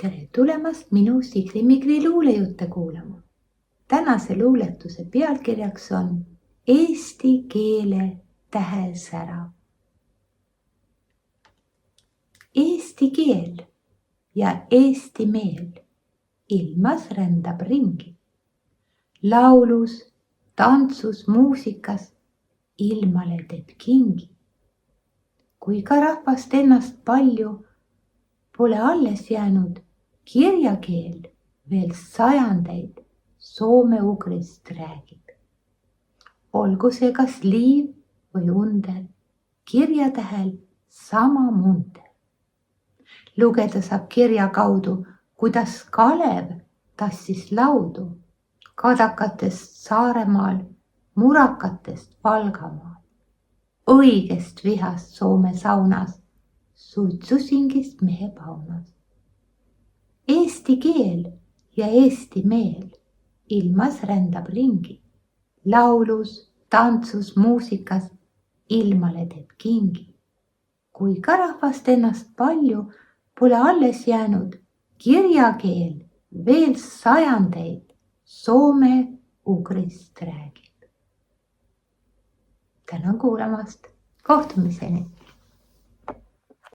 Tere tulemast minu Sigri Migri luulejutte kuulama. Tänase luuletuse pealkirjaks on Eesti keele tähesärav. Eesti keel ja eesti meel ilmas rändab ringi. Laulus, tantsus, muusikas ilmale teeb kingi. Kui ka rahvast ennast palju pole alles jäänud, kirjakeel veel sajandeid soome-ugrist räägib. Olgu see kas liiv või under, kirjatähel sama munder. Lugeda saab kirja kaudu, kuidas Kalev tassis laudu kadakatest Saaremaal, murakatest Valgamaal. Õigest vihast Soome saunas, suitsusingist mehe paunas. Eesti keel ja eesti meel ilmas rändab ringi. Laulus, tantsus, muusikas ilmale teeb kingi. Kui ka rahvast ennast palju pole alles jäänud, kirjakeel veel sajandeid soome-ugrist räägib. Tänan kuulamast. Kohtumiseni!